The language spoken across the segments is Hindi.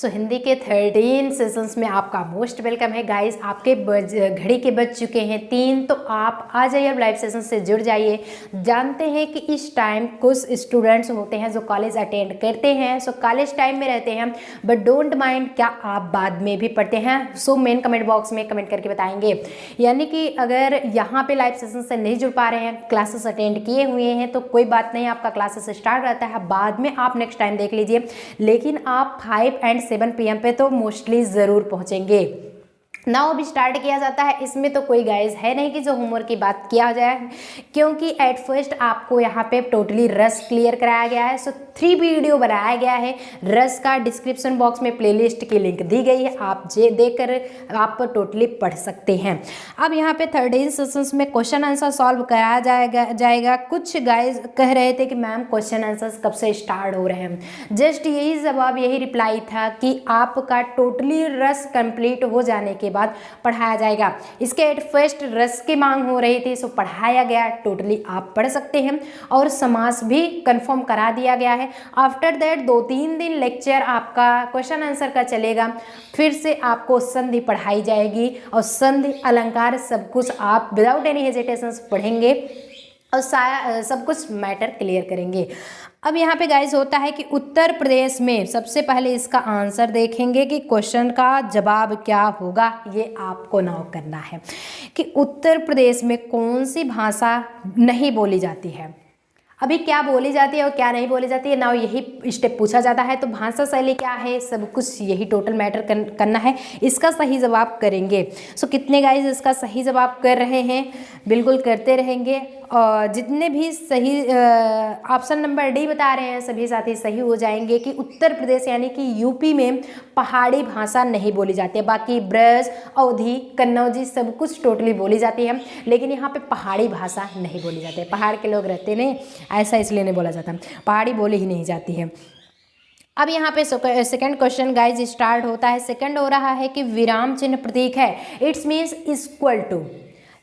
हिंदी के 13 सेशंस में आपका मोस्ट वेलकम है गाइस। आपके घड़ी के बज चुके हैं 3, तो आप आ जाइए अब लाइव सेशन से जुड़ जाइए। जानते हैं कि इस टाइम कुछ स्टूडेंट्स होते हैं जो कॉलेज अटेंड करते हैं, कॉलेज टाइम में रहते हैं, बट डोंट माइंड, क्या आप बाद में भी पढ़ते हैं? मेन कमेंट बॉक्स में कमेंट करके बताएंगे। यानी कि अगर यहाँ पे लाइव सेशन से नहीं जुड़ पा रहे हैं, क्लासेस अटेंड किए हुए हैं, तो कोई बात नहीं, आपका क्लासेस स्टार्ट रहता है, बाद में आप नेक्स्ट टाइम देख लीजिए, लेकिन आप 5 एंड 7 PM पे तो मोस्टली ज़रूर पहुंचेंगे। नाउ अभी स्टार्ट किया जाता है। इसमें तो कोई गाइस है नहीं कि जो होमवर्क की बात किया जाए, क्योंकि एट फर्स्ट आपको यहाँ पे टोटली रस क्लियर कराया गया है। 3 वीडियो बनाया गया है। रस का डिस्क्रिप्शन बॉक्स में प्लेलिस्ट की लिंक दी गई है, आप जे देकर आप टोटली पढ़ सकते हैं। अब यहाँ पे 13 सेशंस में क्वेश्चन आंसर सॉल्व कराया जाएगा। कुछ गाइज कह रहे थे कि मैम क्वेश्चन आंसर कब से स्टार्ट हो रहे हैं। जस्ट यही जवाब, यही रिप्लाई था कि आपका टोटली रस कंप्लीट हो जाने के बाद पढ़ाया जाएगा। इसके एट फर्स्ट रस की मांग हो रही थी, पढ़ाया गया, टोटली आप पढ़ सकते हैं। और समास भी कंफर्म करा दिया गया है। आफ्टर दैट 2-3 दिन लेक्चर आपका क्वेश्चन आंसर का चलेगा, फिर से आपको संधि पढ़ाई जाएगी और संधि अलंकार सब कुछ आप विदाउट एनी हेजिटेशन पढ़ेंगे और सब कुछ मैटर क्लियर करेंगे। अब यहाँ पे गाइज होता है कि उत्तर प्रदेश में, सबसे पहले इसका आंसर देखेंगे कि क्वेश्चन का जवाब क्या होगा। ये आपको नाउ करना है कि उत्तर प्रदेश में कौन सी भाषा नहीं बोली जाती है। अभी क्या बोली जाती है और क्या नहीं बोली जाती है, नाउ यही स्टेप पूछा जाता है। तो भाषा शैली क्या है, सब कुछ यही टोटल मैटर करना है। इसका सही जवाब करेंगे। कितने गाइज इसका सही जवाब कर रहे हैं? बिल्कुल करते रहेंगे। और जितने भी सही ऑप्शन नंबर डी बता रहे हैं, सभी साथी सही हो जाएंगे कि उत्तर प्रदेश यानी कि यूपी में पहाड़ी भाषा नहीं बोली जाती है। बाकी ब्रज, अवधी, कन्नौजी सब कुछ टोटली बोली जाती है, लेकिन यहाँ पे पहाड़ी भाषा नहीं बोली जाती है। पहाड़ के लोग रहते नहीं, ऐसा इसलिए नहीं बोला जाता, पहाड़ी बोली ही नहीं जाती है। अब यहाँ पे सेकंड क्वेश्चन गाइज स्टार्ट होता है। सेकंड हो रहा है कि विराम चिन्ह प्रतीक है, इट्स मीन्स इक्वल टू।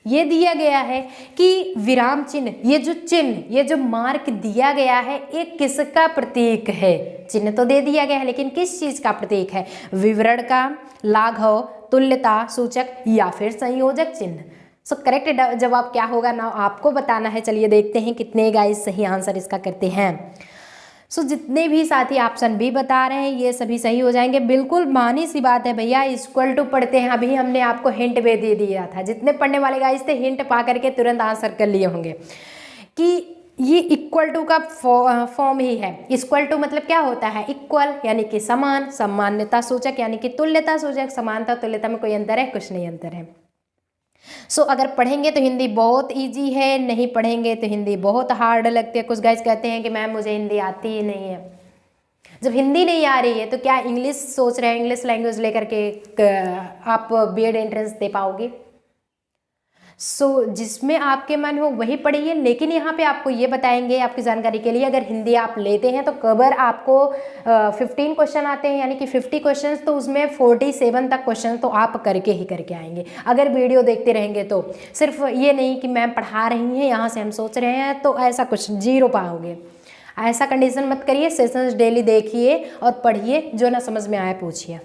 ये दिया गया है कि विराम चिन्ह, ये जो चिन्ह, ये जो मार्क दिया गया है, ये किसका प्रतीक है? चिन्ह तो दे दिया गया है, लेकिन किस चीज का प्रतीक है? विवरण का, लाघव, तुल्यता सूचक या फिर संयोजक चिन्ह। करेक्ट जवाब क्या होगा ना आपको बताना है। चलिए देखते हैं कितने गाइस सही आंसर इसका करते हैं। जितने भी साथी ऑप्शन बी बता रहे हैं, ये सभी सही हो जाएंगे। बिल्कुल मानी सी बात है भैया, इक्वल टू पढ़ते हैं। अभी हमने आपको हिंट भी दे दिया था, जितने पढ़ने वाले गाइस थे हिंट पा करके तुरंत आंसर कर लिए होंगे कि ये इक्वल टू का फॉर्म ही है। इक्वल टू मतलब क्या होता है? इक्वल यानी कि समान, सामान्यता सूचक यानी कि तुल्यता सूचक। समानता तुल्यता में कोई अंतर है? कुछ नहीं अंतर है। अगर पढ़ेंगे तो हिंदी बहुत इजी है, नहीं पढ़ेंगे तो हिंदी बहुत हार्ड लगती है। कुछ गाइस कहते हैं कि मैम मुझे हिंदी आती ही नहीं है। जब हिंदी नहीं आ रही है तो क्या इंग्लिश सोच रहे हैं, इंग्लिश लैंग्वेज लेकर के आप बीएड एंट्रेंस दे पाओगे? जिसमें आपके मन हो वही पढ़िए। लेकिन यहाँ पे आपको ये बताएंगे आपकी जानकारी के लिए, अगर हिंदी आप लेते हैं तो कबर आपको 15 क्वेश्चन आते हैं, यानी कि 50 क्वेश्चन, तो उसमें 47 तक क्वेश्चन तो आप करके आएंगे अगर वीडियो देखते रहेंगे तो। सिर्फ ये नहीं कि मैम पढ़ा रही हैं यहाँ से हम सोच रहे हैं, तो ऐसा कुछ जीरो पाओगे। ऐसा कंडीशन मत करिए। सेशंस डेली देखिए और पढ़िए, जो ना समझ में आए पूछिए।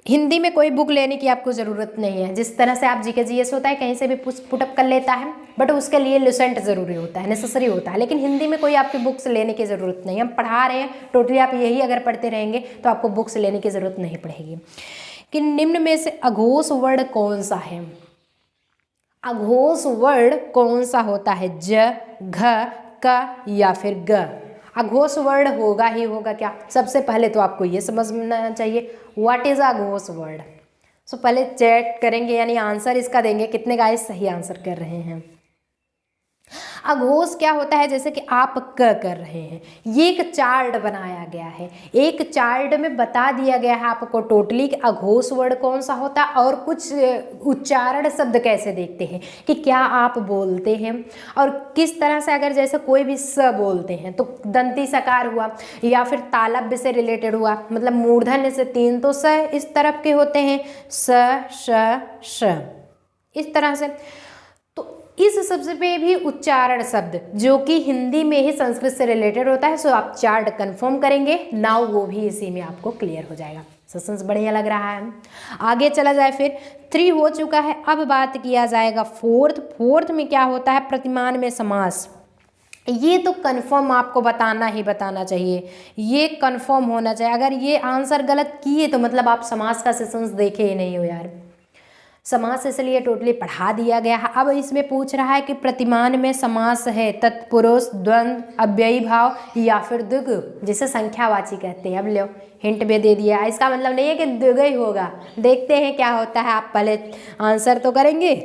हिंदी में कोई बुक लेने की आपको ज़रूरत नहीं है। जिस तरह से आप जीके जीएस होता है कहीं से भी पुटअप कर लेता है, बट उसके लिए लुसेंट ज़रूरी होता है, नेसेसरी होता है। लेकिन हिंदी में कोई आपकी बुक्स लेने की ज़रूरत नहीं है। हम पढ़ा रहे हैं टोटली, आप यही अगर पढ़ते रहेंगे तो आपको बुक्स लेने की ज़रूरत नहीं पड़ेगी। कि निम्न में से अघोष वर्ड कौन सा है? अघोष वर्ड कौन सा होता है? ज, घ, क या फिर ग? अघोष वर्ड होगा ही होगा क्या? सबसे पहले तो आपको ये समझना चाहिए व्हाट इज अघोष वर्ड। पहले चेक करेंगे, यानी आंसर इसका देंगे कितने गाइस सही आंसर कर रहे हैं। अघोष क्या होता है? जैसे कि आप कर रहे हैं, ये एक चार्ट बनाया गया है। एक चार्ट में बता दिया गया है आपको टोटली कि अघोष वर्ड कौन सा होता है और कुछ उच्चारण शब्द कैसे देखते हैं कि क्या आप बोलते हैं और किस तरह से। अगर जैसे कोई भी स बोलते हैं तो दंती सकार हुआ, या फिर तालव्य से रिलेटेड हुआ, मतलब मूर्धन्य से 3 तो स इस तरफ के होते हैं, स श श, इस तरह से। इस शब्द पे भी उच्चारण शब्द जो कि हिंदी में ही संस्कृत से रिलेटेड होता है, सो आप चार्ट कंफर्म करेंगे नाउ, वो भी इसी में आपको क्लियर हो जाएगा। सेशंस बढ़िया लग रहा है। आगे चला जाए, फिर 3 हो चुका है। अब बात किया जाएगा फोर्थ में क्या होता है, प्रतिमान में समास। ये तो कंफर्म आपको बताना ही बताना चाहिए, ये कंफर्म होना चाहिए। अगर ये आंसर गलत किए तो मतलब आप समास का सेशंस देखे ही नहीं हो यार। समास इसलिए टोटली पढ़ा दिया गया है। अब इसमें पूछ रहा है कि प्रतिमान में समास है तत्पुरुष, द्वंद्व, अव्ययी भाव या फिर द्विगु, जिसे संख्यावाची कहते हैं। अब लो हिंट भी दे दिया, इसका मतलब नहीं है कि द्विगु ही होगा। देखते हैं क्या होता है। आप पहले आंसर तो करेंगे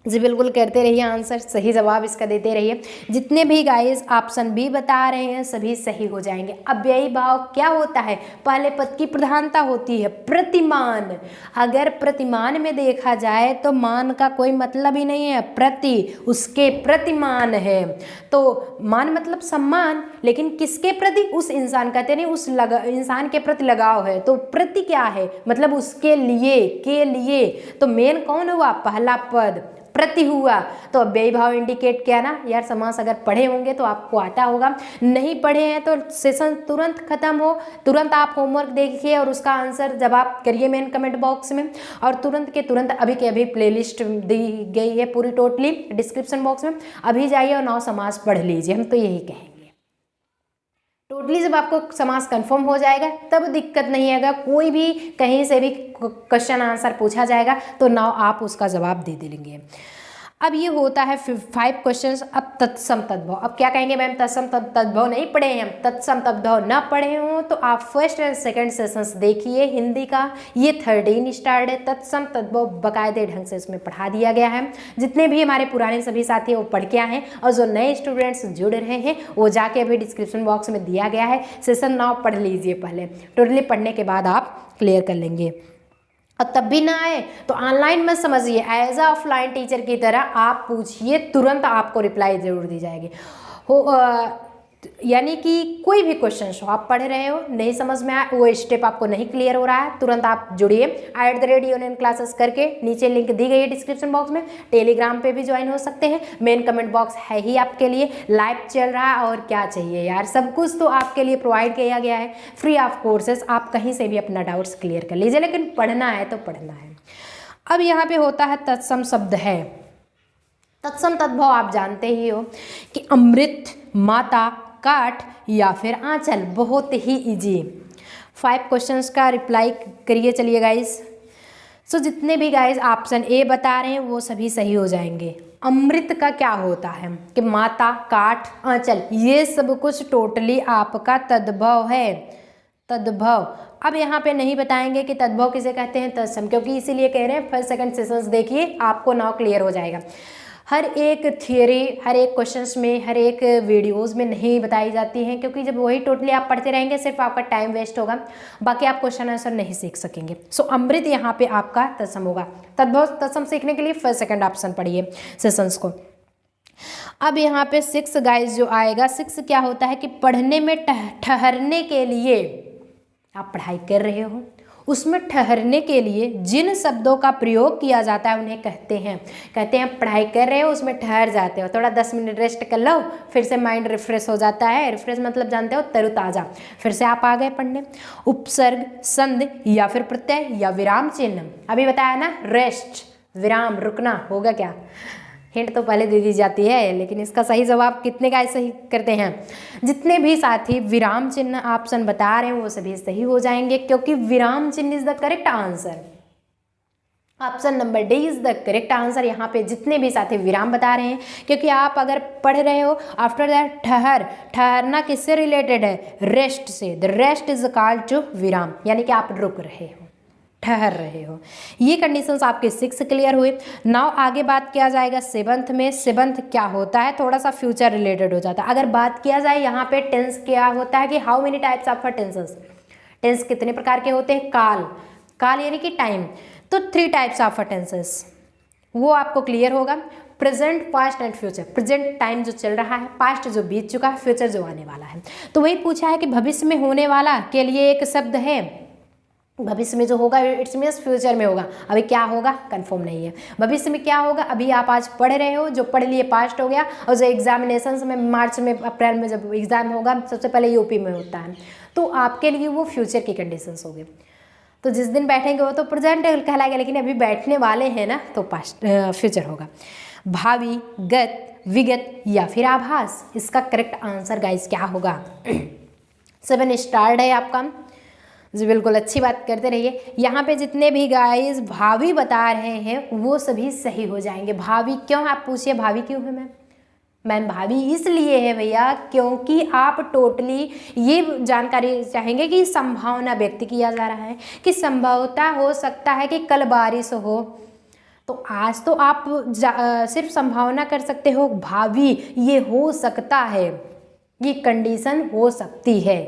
जी, बिल्कुल करते रहिए, आंसर सही जवाब इसका देते रहिए। जितने भी गाइस ऑप्शन बी बता रहे हैं सभी सही हो जाएंगे। अव्ययी भाव क्या होता है, पहले पद की प्रधानता होती है। प्रतिमान, अगर प्रतिमान में देखा जाए तो मान का कोई मतलब ही नहीं है, प्रति उसके प्रतिमान है। तो मान मतलब सम्मान, लेकिन किसके प्रति, उस इंसान कहते नहीं, उस इंसान के प्रति लगाव है। तो प्रति क्या है, मतलब उसके लिए, के लिए। तो मेन कौन हुआ, पहला पद प्रति हुआ। तो अव्ययी भाव इंडिकेट किया ना यार। समास अगर पढ़े होंगे तो आपको आता होगा, नहीं पढ़े हैं तो सेशन तुरंत खत्म हो, तुरंत आप होमवर्क देखिए और उसका आंसर जवाब करिए मेन कमेंट बॉक्स में। और तुरंत के तुरंत अभी के अभी प्लेलिस्ट दी गई है पूरी टोटली डिस्क्रिप्शन बॉक्स में, अभी जाइए और 9 समास पढ़ लीजिए। हम तो यही कहेंगे टोटली। जब आपको समास कंफर्म हो जाएगा तब दिक्कत नहीं आएगा, कोई भी कहीं से भी क्वेश्चन आंसर पूछा जाएगा तो नाउ आप उसका जवाब दे देंगे। अब ये होता है 5 क्वेश्चंस। अब तत्सम तद्भव, अब क्या कहेंगे मैम तत्सम तद्भव नहीं पढ़े हैं हम, तत्सम तद्भव ना पढ़े हो तो आप फर्स्ट एंड सेकंड सेशंस देखिए हिंदी का, ये 13 स्टार्ट है। तत्सम तद्भव बाकायदे ढंग से इसमें पढ़ा दिया गया है। जितने भी हमारे पुराने सभी साथी वो पढ़ के आए हैं और जो नए स्टूडेंट्स जुड़ रहे हैं वो जाके अभी डिस्क्रिप्शन बॉक्स में दिया गया है, सेशन नाउ पढ़ लीजिए पहले। टोटली पढ़ने के बाद आप क्लियर कर लेंगे। और तब भी ना आए तो ऑनलाइन मत समझिए, एज अ ऑफलाइन टीचर की तरह आप पूछिए, तुरंत आपको रिप्लाई ज़रूर दी जाएगी। यानी कि कोई भी क्वेश्चन हो, आप पढ़ रहे हो नहीं समझ में आया, वो स्टेप आपको नहीं क्लियर हो रहा है, तुरंत आप जुड़िए @ऑनलाइन क्लासेस करके। नीचे लिंक दी गई है डिस्क्रिप्शन बॉक्स में। टेलीग्राम पे भी ज्वाइन हो सकते हैं, मेन कमेंट बॉक्स है ही आपके लिए, लाइव चल रहा है और क्या चाहिए यार, सब कुछ तो आपके लिए प्रोवाइड किया गया है फ्री ऑफ कोर्सेस। आप कहीं से भी अपना डाउट्स क्लियर कर लीजिए, लेकिन पढ़ना है तो पढ़ना है। अब यहाँ पे होता है तत्सम शब्द है। तत्सम तद्भव आप जानते ही हो कि अमृत, माता, काठ या फिर आंचल। बहुत ही इजी 5 क्वेश्चंस का रिप्लाई करिए। चलिए गाइस, सो जितने भी गाइस ऑप्शन ए बता रहे हैं वो सभी सही हो जाएंगे। अमृत का क्या होता है कि माता, काठ, आंचल, ये सब कुछ टोटली आपका तद्भव है, तद्भव। अब यहाँ पे नहीं बताएंगे कि तद्भव किसे कहते हैं, तत्सम, क्योंकि इसीलिए कह रहे हैं फर्स्ट सेकंड सेशंस देखिए, आपको नाउ क्लियर हो जाएगा। हर एक थियोरी, हर एक क्वेश्चंस में, हर एक वीडियोस में नहीं बताई जाती हैं, क्योंकि जब वही टोटली आप पढ़ते रहेंगे सिर्फ आपका टाइम वेस्ट होगा, बाकी आप क्वेश्चन आंसर नहीं सीख सकेंगे। सो अमृत यहाँ पे आपका तत्सम होगा। तद्भव तत्सम सीखने के लिए फर्स्ट सेकंड ऑप्शन पढ़िए सेशंस को। अब यहाँ पे 6 गाइस जो आएगा, 6 क्या होता है कि पढ़ने में ठहरने के लिए, आप पढ़ाई कर रहे हो उसमें ठहरने के लिए जिन शब्दों का प्रयोग किया जाता है उन्हें कहते हैं पढ़ाई कर रहे हो उसमें ठहर जाते हो, थोड़ा 10 मिनट रेस्ट कर लो, फिर से माइंड रिफ्रेश हो जाता है। रिफ्रेश मतलब जानते हो तरोताज़ा, फिर से आप आ गए पढ़ने। उपसर्ग, संधि या फिर प्रत्यय या विराम चिन्ह, अभी बताया ना, रेस्ट, विराम, रुकना होगा क्या, हिंट तो पहले दे दी जाती है, लेकिन इसका सही जवाब कितने का सही करते हैं। जितने भी साथी विराम चिन्ह ऑप्शन बता रहे हैं वो सभी सही हो जाएंगे, क्योंकि विराम चिन्ह is the correct answer. Option number D is the correct answer. यहाँ पे जितने भी साथी विराम बता रहे हैं, क्योंकि आप अगर पढ़ रहे हो आफ्टर दैट ठहरना किससे रिलेटेड है, रेस्ट से। The rest is called to विराम, यानी कि आप रुक रहे हो, ठहर रहे हो। ये कंडीशंस आपके 6 क्लियर हुए। नाउ आगे बात किया जाएगा 7th में। 7th क्या होता है, थोड़ा सा फ्यूचर रिलेटेड हो जाता है। अगर बात किया जाए यहाँ पे टेंस क्या होता है कि how many types of tenses, tense कितने प्रकार के होते हैं, काल यानी कि टाइम, तो 3 टाइप्स ऑफ टेंसेस, वो आपको क्लियर होगा। Present, past and future. Present time जो चल रहा है, पास्ट जो बीत चुका है, फ्यूचर जो आने वाला है। तो वही पूछा है कि भविष्य में होने वाला के लिए एक शब्द है, भविष्य में जो होगा इट्स मीन्स फ्यूचर में होगा, अभी क्या होगा कंफर्म नहीं है। भविष्य में क्या होगा, अभी आप आज पढ़ रहे हो, जो पढ़ लिए पास्ट हो गया, और जो एग्जामिनेशन में मार्च में अप्रैल में जब एग्ज़ाम होगा सबसे पहले यूपी में होता है, तो आपके लिए वो फ्यूचर की कंडीशंस होगी। तो जिस दिन बैठेंगे वो तो प्रेजेंट कहलाएगा, लेकिन अभी बैठने वाले हैं ना तो पास्ट फ्यूचर होगा। भावी, गत, विगत या फिर आभास, इसका करेक्ट आंसर गाइस क्या होगा। 7 स्टार्ट है आपका जी, बिल्कुल अच्छी बात करते रहिए। यहाँ पे जितने भी गाइस भावी बता रहे हैं वो सभी सही हो जाएंगे। भावी क्यों, आप पूछिए भावी क्यों है मैम भावी इसलिए है भैया क्योंकि आप टोटली ये जानकारी चाहेंगे कि संभावना व्यक्त किया जा रहा है कि संभवता हो सकता है कि कल बारिश हो, तो आज तो आप सिर्फ संभावना कर सकते हो, भावी ये हो सकता है, ये कंडीशन हो सकती है,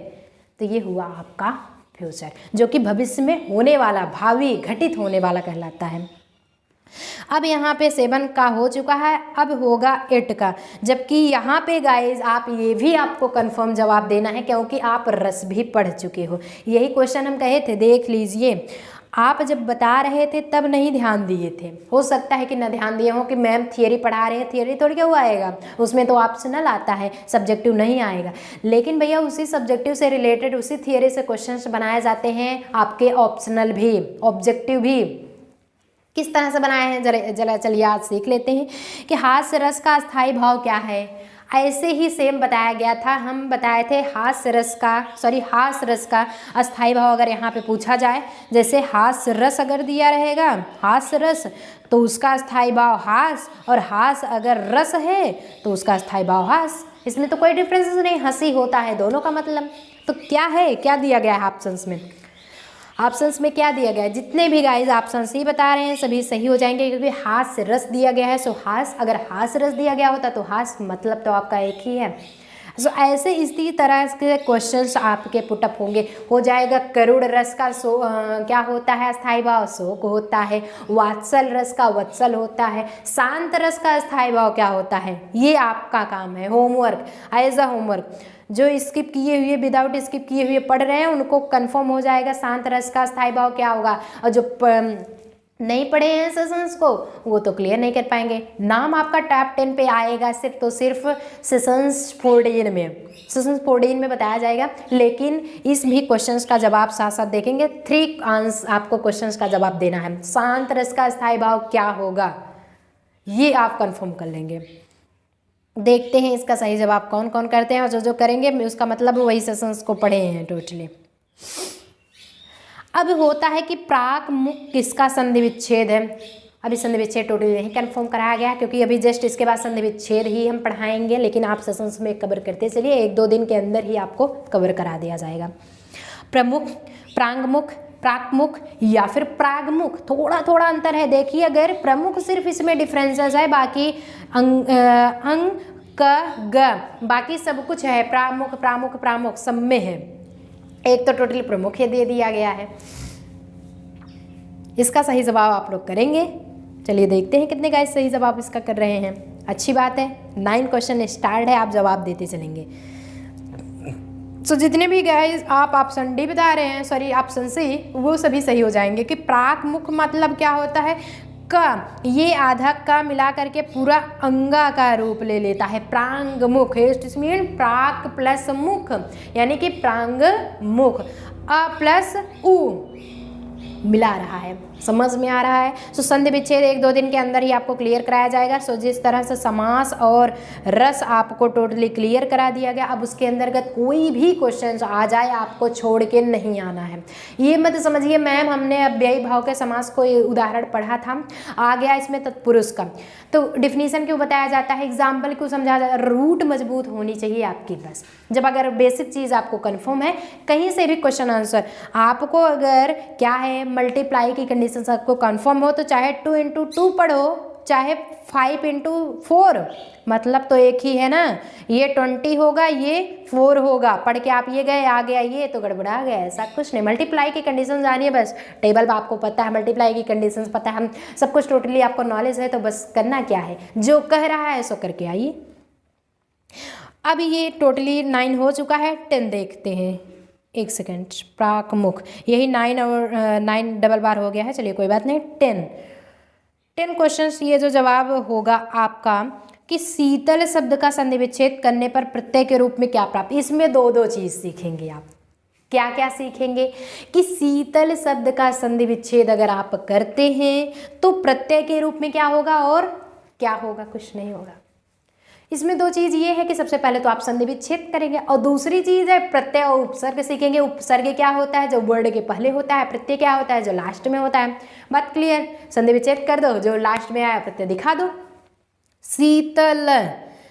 तो ये हुआ आपका फ्यूचर जो कि भविष्य में होने वाला, भावी घटित होने वाला कहलाता है। अब यहाँ पे 7 का हो चुका है, अब होगा 8 का, जबकि यहाँ पे गाइज आप ये भी आपको कंफर्म जवाब देना है क्योंकि आप रस भी पढ़ चुके हो। यही क्वेश्चन हम कहे थे, देख लीजिए आप जब बता रहे थे तब नहीं ध्यान दिए थे, हो सकता है कि ना ध्यान दिए हो कि मैम थियरी पढ़ा रहे हैं, थियरी थोड़ी क्या हुआ आएगा, उसमें तो ऑप्शनल आता है, सब्जेक्टिव नहीं आएगा। लेकिन भैया उसी सब्जेक्टिव से रिलेटेड उसी थियरी से क्वेश्चंस बनाए जाते हैं, आपके ऑप्शनल भी ऑब्जेक्टिव भी। किस तरह से बनाए हैं जरा चलिए आज सीख लेते हैं कि हास्य रस का अस्थायी भाव क्या है। ऐसे ही सेम बताया गया था, हम बताए थे हास्य रस का अस्थायी भाव अगर यहाँ पे पूछा जाए, जैसे हास्य रस अगर दिया रहेगा हास्य रस तो उसका अस्थायी भाव हास, और हास अगर रस है तो उसका अस्थायी भाव हास, इसमें तो कोई डिफरेंस नहीं, हंसी होता है दोनों का मतलब। तो क्या है, क्या दिया गया है ऑप्शंस में, ऑप्शंस में क्या दिया गया है, जितने भी गाइज ऑप्शन सही बता रहे हैं सभी सही हो जाएंगे क्योंकि हास रस दिया गया है। सो हास, अगर हास रस दिया गया होता तो हास मतलब तो आपका एक ही है। सो ऐसे इसी तरह के क्वेश्चंस आपके पुटअप होंगे। हो जाएगा करुण रस का क्या होता है अस्थायी भाव, शोक होता है। वात्सल रस का वत्सल होता है। शांत रस का अस्थायी भाव क्या होता है, ये आपका काम है, होमवर्क एज अ होमवर्क। जो स्किप किए हुए विदाउट स्किप किए हुए पढ़ रहे हैं उनको कंफर्म हो जाएगा शांत रस का अस्थायी भाव क्या होगा, और जो नहीं पढ़े हैं सेशंस को वो तो क्लियर नहीं कर पाएंगे। नाम आपका टॉप 10 पे आएगा सिर्फ तो सिर्फ सेशंस 14 में बताया जाएगा, लेकिन इस भी क्वेश्चंस का जवाब साथ साथ देखेंगे। 3 आंसर आपको क्वेश्चंस का जवाब देना है। शांत रस का अस्थायी भाव क्या होगा ये आप कंफर्म कर लेंगे। देखते हैं इसका सही जवाब कौन कौन करते हैं, और जो जो करेंगे उसका मतलब वही सेशंस को पढ़े हैं टोटली। अब होता है कि प्राक मुख किसका संधि विच्छेद है। अभी संधि विच्छेद टोटली नहीं कंफर्म कराया गया क्योंकि अभी जस्ट इसके बाद संधि विच्छेद ही हम पढ़ाएंगे, लेकिन आप सेशंस में कवर करते चलिए, 1-2 दिन के अंदर ही आपको कवर करा दिया जाएगा। प्रमुख, प्रांगमुख, प्राकमुख या फिर प्रागमुख, थोड़ा थोड़ा अंतर है। देखिए अगर प्रमुख सिर्फ इसमें डिफरेंसेस है, बाकी अंग क ग बाकी सब कुछ है, प्रामुख प्रामुख प्रामुख सब में है, एक तो टोटली प्रमुख ही दे दिया गया है। इसका सही जवाब आप लोग करेंगे। चलिए देखते हैं कितने गाइस सही जवाब इसका कर रहे हैं। अच्छी बात है, 9 क्वेश्चन स्टार्ट है, आप जवाब देते चलेंगे। सो जितने भी गाइस आप ऑप्शन डी बता रहे हैं, सॉरी ऑप्शन सी, वो सभी सही हो जाएंगे। कि प्राक मुख मतलब क्या होता है, का ये आधा का मिला करके पूरा अंगा का रूप ले लेता है। प्रांग मुख इट्स मीन प्राक प्लस मुख, यानी कि प्रांग मुख, अ प्लस उ मिला रहा है, समझ में आ रहा है। सो संधि विच्छेद 1-2 दिन के अंदर ही आपको क्लियर कराया जाएगा। सो जिस तरह से समास और रस आपको टोटली क्लियर करा दिया गया, अब उसके अंतर्गत कोई भी क्वेश्चन आ जाए आपको छोड़ के नहीं आना है। ये मत समझिए मैम हमने अव्ययी भाव के समास को उदाहरण पढ़ा था, आ गया इसमें तत्पुरुष का, तो डिफिनीशन क्यों बताया जाता है, एग्जाम्पल क्यों समझाया जाता है, रूट मजबूत होनी चाहिए आपकी। बस जब अगर बेसिक चीज़ आपको कन्फर्म है, कहीं से भी क्वेश्चन आंसर आपको अगर क्या है मल्टीप्लाई की कंडीशन आपको कंफर्म हो, तो चाहे 2 × 2 पढ़ो, चाहे 5 × 4, मतलब तो एक ही है ना। ये 20 होगा, ये 4 होगा, पढ़ के आप ये गए आ गया, ये तो गड़बड़ा गया, ऐसा कुछ नहीं। मल्टीप्लाई की कंडीशन जानिए, बस टेबल आपको पता है, मल्टीप्लाई की कंडीशंस पता है, हम सब कुछ टोटली आपको नॉलेज है, तो बस करना क्या है, जो कह रहा है सो करके आइए। अब ये टोटली 9 हो चुका है, 10 देखते हैं। एक सेकेंड, प्राकमुख, यही 9 और 9 डबल बार हो गया है। चलिए कोई बात नहीं। 10 क्वेश्चंस ये जो जवाब होगा आपका कि शीतल शब्द का संधि विच्छेद करने पर प्रत्यय के रूप में क्या प्राप्त। इसमें दो चीज सीखेंगे आप। क्या क्या सीखेंगे कि शीतल शब्द का संधि विच्छेद अगर आप करते हैं तो प्रत्यय के रूप में क्या होगा और क्या होगा, कुछ नहीं होगा। इसमें दो चीज ये है कि सबसे पहले तो आप संधि विच्छेद करेंगे और दूसरी चीज है प्रत्यय और उपसर्ग सीखेंगे। उपसर्ग क्या होता है, जो वर्ड के पहले होता है। प्रत्यय क्या होता है, जो लास्ट में होता है। बात क्लियर। संधि विच्छेद कर दो, जो लास्ट में आया प्रत्यय दिखा दो।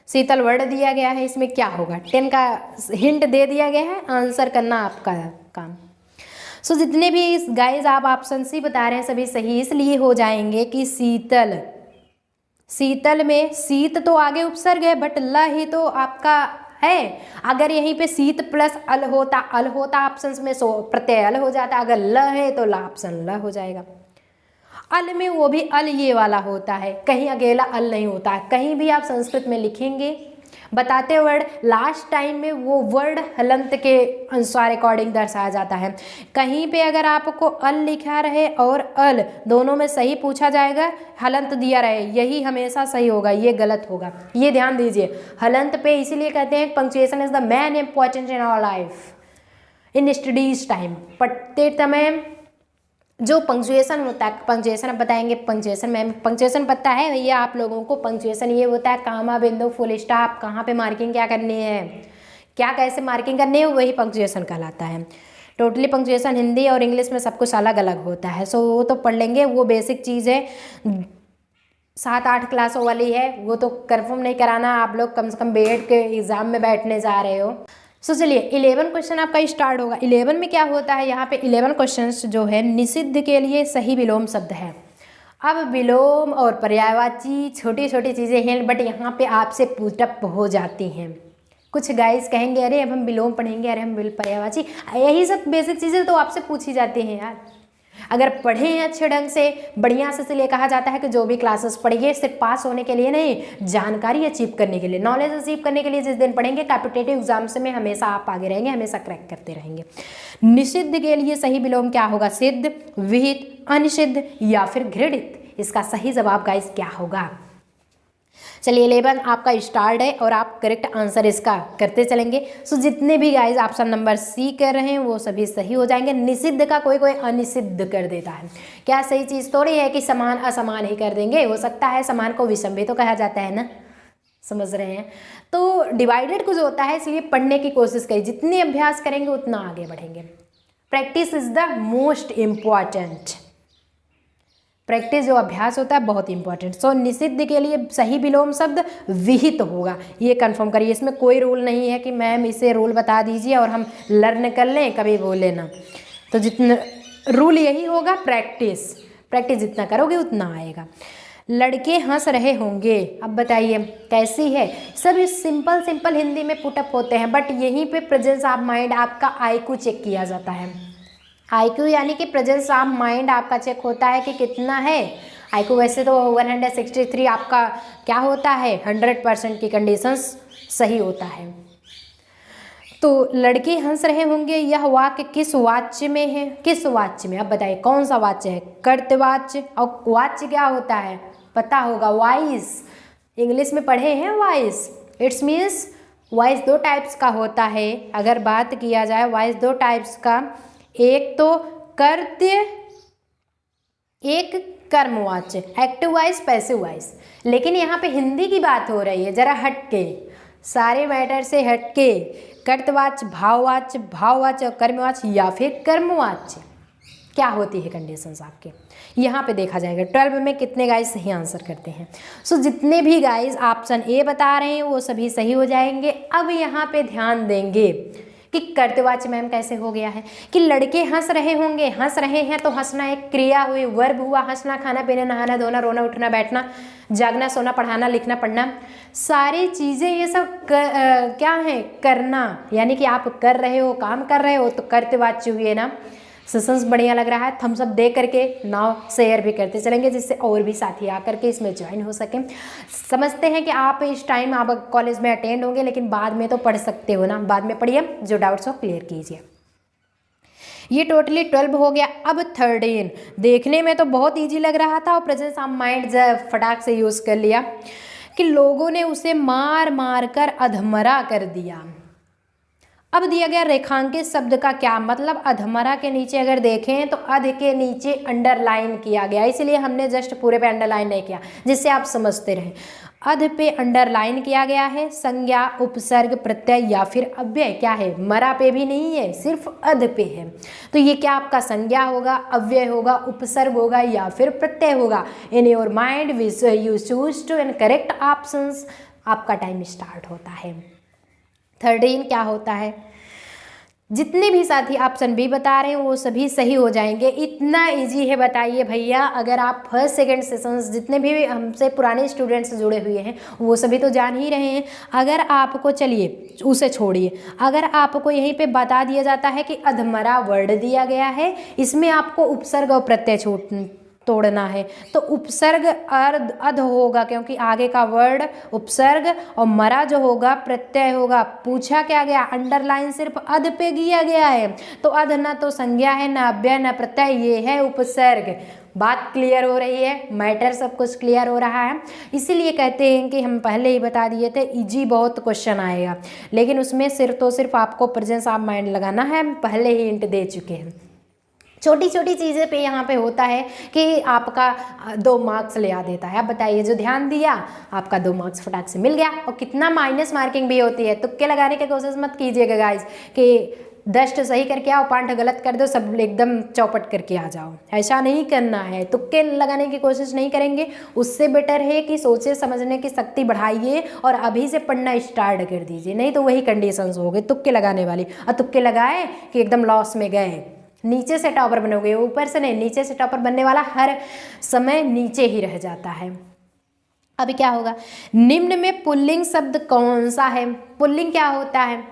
शीतल वर्ड दिया गया है, इसमें क्या होगा। 10 का हिंट दे दिया गया है, आंसर करना आपका काम। सो जितने भी इस गाइज आप ऑप्शन सी बता रहे हैं सभी सही इसलिए हो जाएंगे कि शीतल में शीत तो आगे उपसर्ग है बट ल ही तो आपका है। अगर यहीं पे शीत प्लस अल होता ऑप्शंस में सो प्रत्यय अल हो जाता। अगर ल है तो ला ऑप्शन ल हो जाएगा। अल में वो भी अल ये वाला होता है, कहीं अकेला अल नहीं होता है। कहीं भी आप संस्कृत में लिखेंगे बताते वर्ड लास्ट टाइम में वो वर्ड हलंत के अनुसार अकॉर्डिंग दर्शाया जाता है। कहीं पे अगर आपको अल लिखा रहे और अल दोनों में सही पूछा जाएगा, हलंत दिया रहे, यही हमेशा सही होगा, ये गलत होगा। ये ध्यान दीजिए। हलंत पे इसीलिए कहते हैं punctuation is the main important in our life in studies time. पढ़ते समय जो पंक्चुएशन होता है, पंक्चुएशन अब बताएंगे। पंक्चुएशन पता है भैया आप लोगों को। पंक्चुएशन ये होता है कामा बिंदु फुल स्टॉप, कहाँ पे मार्किंग क्या करनी है, क्या कैसे मार्किंग करनी है, वही पंक्चुएशन कहलाता है। टोटली पंक्चुएशन हिंदी और इंग्लिश में सब कुछ अलग अलग होता है। सो वो तो पढ़ लेंगे, वो बेसिक चीज़ है, 7-8 क्लासों वाली है, वो तो कंफर्म नहीं कराना। आप लोग कम से कम बीएड के एग्जाम में बैठने जा रहे हो। सो चलिए 11 क्वेश्चन आपका स्टार्ट होगा। 11 में क्या होता है, यहाँ पे 11 क्वेश्चंस जो है निषिद्ध के लिए सही विलोम शब्द है। अब विलोम और पर्यायवाची छोटी छोटी चीज़ें हैं बट यहाँ पे आपसे पुटअप हो जाती हैं। कुछ गाइस कहेंगे अरे अब हम विलोम पढ़ेंगे, अरे हम पर्यायवाची, यही सब बेसिक चीज़ें तो आपसे पूछी जाती हैं यार। अगर पढ़े हैं अच्छे ढंग से बढ़िया से, इसलिए कहा जाता है कि जो भी क्लासेस पढ़िए सिर्फ पास होने के लिए नहीं, जानकारी अचीव करने के लिए, नॉलेज अचीव करने के लिए। जिस दिन पढ़ेंगे कॉम्पिटिटिव एग्जाम्स में हमेशा आप आगे रहेंगे, हमेशा क्रैक करते रहेंगे। निषिद्ध के लिए सही विलोम क्या होगा, सिद्ध, विहित, अनिषिद्ध या फिर घृणित। इसका सही जवाब गाइस क्या होगा। चलिए 11 आपका स्टार्ट है और आप करेक्ट आंसर इसका करते चलेंगे। सो जितने भी गाइज ऑप्शन नंबर सी कर रहे हैं वो सभी सही हो जाएंगे। निषिद्ध का कोई अनिषिद्ध कर देता है, क्या सही चीज़ थोड़ी है कि समान असमान ही कर देंगे। हो सकता है समान को विषम भी तो कहा जाता है ना, समझ रहे हैं। तो डिवाइडेड कुछ होता है, इसलिए पढ़ने की कोशिश करिए। जितने अभ्यास करेंगे उतना आगे बढ़ेंगे। Practice is the most important. Practice जो अभ्यास होता है बहुत इंपॉर्टेंट। सो निषिद्ध के लिए सही विलोम शब्द विहित होगा, ये कंफर्म करिए। इसमें कोई रूल नहीं है कि मैम इसे रूल बता दीजिए और हम लर्न कर लें, कभी बोले ना। तो जितना रूल यही होगा, प्रैक्टिस जितना करोगे उतना आएगा। लड़के हंस रहे होंगे, अब बताइए कैसी है। सब सिंपल हिंदी में पुटअप होते हैं बट यहीं पे प्रेजेंस ऑफ माइंड आपका IQ चेक किया जाता है। IQ यानी कि प्रेजेंस ऑफ माइंड आपका चेक होता है कि कितना है IQ। वैसे तो 163 आपका क्या होता है, 100% की कंडीशंस सही होता है। तो लड़के हंस रहे होंगे, यह वाक्य किस वाच्य में है, किस वाच्य में, अब बताइए कौन सा वाच्य है। कर्तवाच्य। और वाच्य क्या होता है पता होगा, वॉइस। इंग्लिश में पढ़े हैं voice. It's means voice 2 types का होता है। अगर बात किया जाए वॉइस 2 टाइप्स का, एक तो कर्त्य, एक कर्मवाच्य, एक्टिव वॉइस, पैसिव वॉइस। लेकिन यहाँ पे हिंदी की बात हो रही है, जरा हटके, सारे मैटर से हटके। कर्तवाच्य, भाववाच्य और कर्मवाच्य या फिर कर्मवाच्य क्या होती है कंडीशंस आपके, यहाँ पे देखा जाएगा। 12 में कितने गाइस सही आंसर करते हैं। सो जितने भी गाइस ऑप्शन ए बता रहे हैं वो सभी सही हो जाएंगे। अब यहाँ पे ध्यान देंगे कि कर्तवाच्य मैम कैसे हो गया है कि लड़के हंस रहे होंगे। हंस रहे हैं तो हंसना एक क्रिया हुई, वर्ब हुआ। हंसना, खाना पीना, नहाना धोना, रोना उठना बैठना, जागना सोना, पढ़ाना लिखना पढ़ना, सारी चीज़ें ये सब क्या है, करना। यानी कि आप कर रहे हो, काम कर रहे हो, तो कर्तवाच्य हुए ना। सेशंस बढ़िया लग रहा है, थम्स अप दे करके नाउ शेयर भी करते चलेंगे जिससे और भी साथी आकर के इसमें ज्वाइन हो सकें। समझते हैं कि आप इस टाइम आप कॉलेज में अटेंड होंगे लेकिन बाद में तो पढ़ सकते हो ना, बाद में पढ़िए, जो डाउट्स हो क्लियर कीजिए। ये टोटली 12 हो गया। अब 13, देखने में तो बहुत ईजी लग रहा था और प्रेजेंस ऑफ माइंड फटाक से यूज़ कर लिया कि लोगों ने उसे मार मार कर अधमरा कर दिया। अब दिया गया रेखांकित शब्द का क्या मतलब, अधमरा के नीचे अगर देखें तो अध के नीचे अंडरलाइन किया गया, इसलिए हमने जस्ट पूरे पे अंडरलाइन नहीं किया जिससे आप समझते रहें। अध पे अंडरलाइन किया गया है, संज्ञा, उपसर्ग, प्रत्यय या फिर अव्यय क्या है, मरा पे भी नहीं है, सिर्फ अध पे है। तो ये क्या आपका संज्ञा होगा, अव्यय होगा, उपसर्ग होगा या फिर प्रत्यय होगा। In your mind you choose to end correct options. आपका टाइम स्टार्ट होता है। 13 क्या होता है, जितने भी साथी ऑप्शन बी बता रहे हैं वो सभी सही हो जाएंगे। इतना इजी है, बताइए भैया। अगर आप फर्स्ट सेकंड सेशंस जितने भी हमसे पुराने स्टूडेंट्स जुड़े हुए हैं वो सभी तो जान ही रहे हैं। अगर आपको, चलिए उसे छोड़िए, अगर आपको यहीं पे बता दिया जाता है कि अधमरा वर्ड दिया गया है, इसमें आपको उपसर्ग और प्रत्यय तोड़ना है, तो उपसर्ग अध होगा क्योंकि आगे का वर्ड उपसर्ग, और मरा जो होगा प्रत्यय होगा। पूछा क्या गया, अंडरलाइन सिर्फ अध पे किया गया है, तो अध ना तो संज्ञा है, ना अव्यय, ना प्रत्यय, ये है उपसर्ग। बात क्लियर हो रही है, मैटर सब कुछ क्लियर हो रहा है। इसीलिए कहते हैं कि हम पहले ही बता दिए थे इजी बहुत क्वेश्चन आएगा, लेकिन उसमें सिर्फ तो सिर्फ आपको प्रेजेंस ऑफ माइंड लगाना है, हम पहले ही हिंट दे चुके हैं। छोटी छोटी चीज़ें पे यहाँ पे होता है कि आपका 2 मार्क्स ले आ देता है। अब बताइए, जो ध्यान दिया आपका 2 मार्क्स फटाक से मिल गया। और कितना माइनस मार्किंग भी होती है, तुक्के लगाने की कोशिश मत कीजिएगा गाइज कि 10 सही करके आओ 5 गलत कर दो, सब एकदम चौपट करके आ जाओ, ऐसा नहीं करना है। तुक्के लगाने की कोशिश नहीं करेंगे, उससे बेटर है कि सोचे समझने की शक्ति बढ़ाइए और अभी से पढ़ना स्टार्ट कर दीजिए, नहीं तो वही कंडीशंस हो गए तुक्के लगाने वाली। और तुक्के लगाए कि एकदम लॉस में गए, नीचे से टॉपर बनोगे, ऊपर से नहीं, नीचे से टॉपर बनने वाला हर समय नीचे ही रह जाता है। अभी क्या होगा, निम्न में पुल्लिंग शब्द कौन सा है। पुल्लिंग क्या होता है,